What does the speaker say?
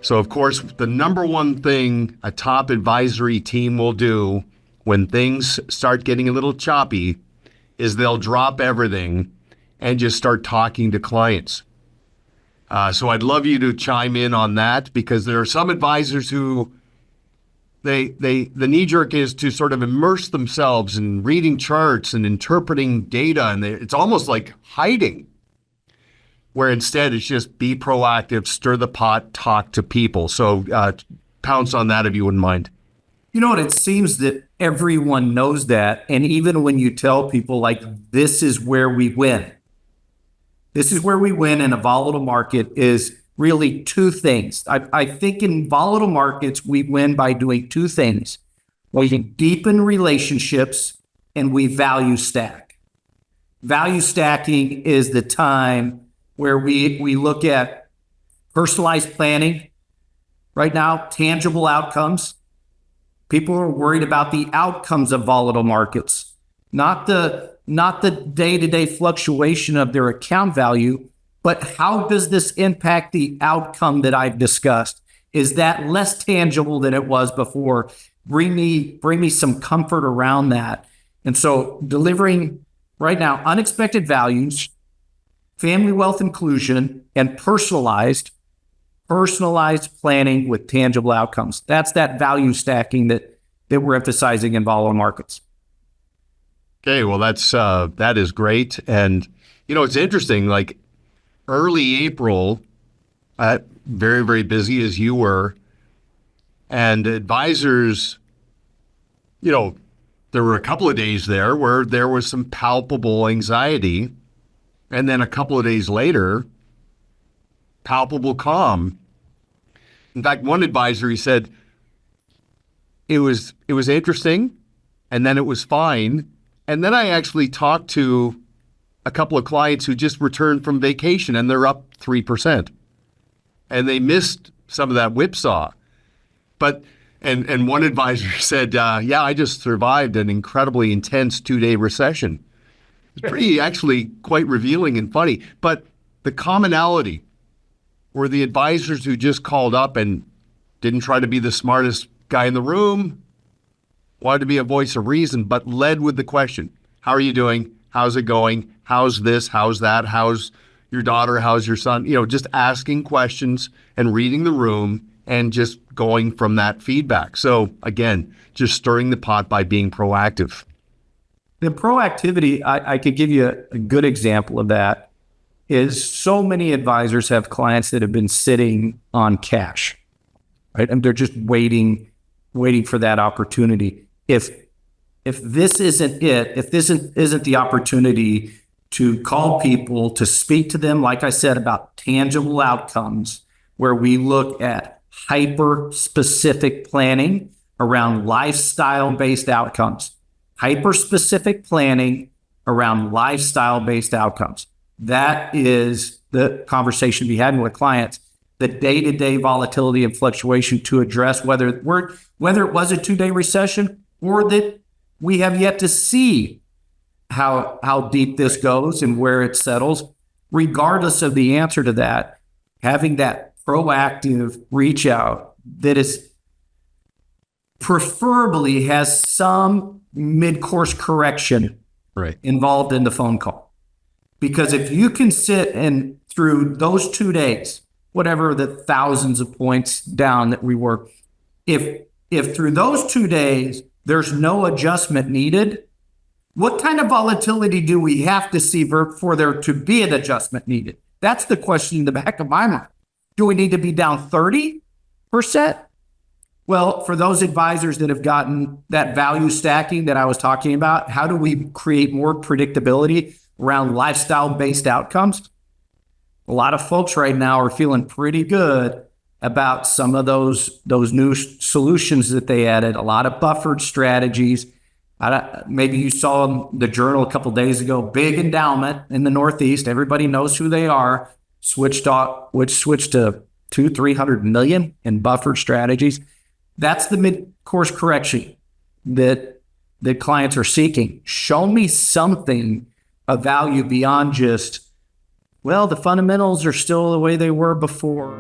So, of course, the number one thing a top advisory team will do when things start getting a little choppy is they'll drop everything and just start talking to clients. So I'd love you to chime in on that, because there are some advisors who the knee jerk is to sort of immerse themselves in reading charts and interpreting data, and it's almost like hiding, where instead it's just be proactive, stir the pot, talk to people. So pounce on that if you wouldn't mind. You know what? It seems that everyone knows that. And even when you tell people, like, this is where we win. This is where we win in a volatile market is really two things. I think in volatile markets, we win by doing two things. We deepen relationships and we value stack. Value stacking is the time where we look at personalized planning. Right now, tangible outcomes. People are worried about the outcomes of volatile markets, not the day-to-day fluctuation of their account value, but how does this impact the outcome that I've discussed? Is that less tangible than it was before? Bring me some comfort around that. And so delivering right now unexpected values, family wealth inclusion, and personalized planning with tangible outcomes. That's that value stacking that we're emphasizing in volatile markets. Okay, well, that is great. And, it's interesting, like early April, very, very busy as you were, and advisors, there were a couple of days there where there was some palpable anxiety. And then a couple of days later, palpable calm. In fact, one advisor, he said, it was interesting, and then it was fine. And then I actually talked to a couple of clients who just returned from vacation, and they're up 3%. And they missed some of that whipsaw. But, and one advisor said, I just survived an incredibly intense 2-day recession. It's pretty, actually quite revealing and funny. But the commonality were the advisors who just called up and didn't try to be the smartest guy in the room, wanted to be a voice of reason, but led with the question, how are you doing? How's it going? How's this? How's that? How's your daughter? How's your son? Just asking questions and reading the room and just going from that feedback. So again, just stirring the pot by being proactive. The proactivity, I could give you a good example of that, is so many advisors have clients that have been sitting on cash, right? And they're just waiting for that opportunity. If this isn't it, if this isn't the opportunity to call people, to speak to them, like I said, about tangible outcomes, where we look at hyper-specific planning around lifestyle-based outcomes. Hyper-specific planning around lifestyle-based outcomes. That is the conversation we had with clients. The day-to-day volatility and fluctuation to address whether it was a 2-day recession or that we have yet to see how deep this goes and where it settles. Regardless of the answer to that, having that proactive reach out that is preferably has some mid-course correction involved in the phone call. Because if you can sit and through those 2 days, whatever the thousands of points down that we were, if through those 2 days, there's no adjustment needed, what kind of volatility do we have to see for there to be an adjustment needed? That's the question in the back of my mind. Do we need to be down 30%? Well, for those advisors that have gotten that value stacking that I was talking about, how do we create more predictability around lifestyle-based outcomes? A lot of folks right now are feeling pretty good about some of those new solutions that they added, a lot of buffered strategies. Maybe you saw the journal a couple of days ago, big endowment in the Northeast. Everybody knows who they are. Switched to $200-300 million in buffered strategies. That's the mid-course correction that clients are seeking. Show me something of value beyond just, well, the fundamentals are still the way they were before.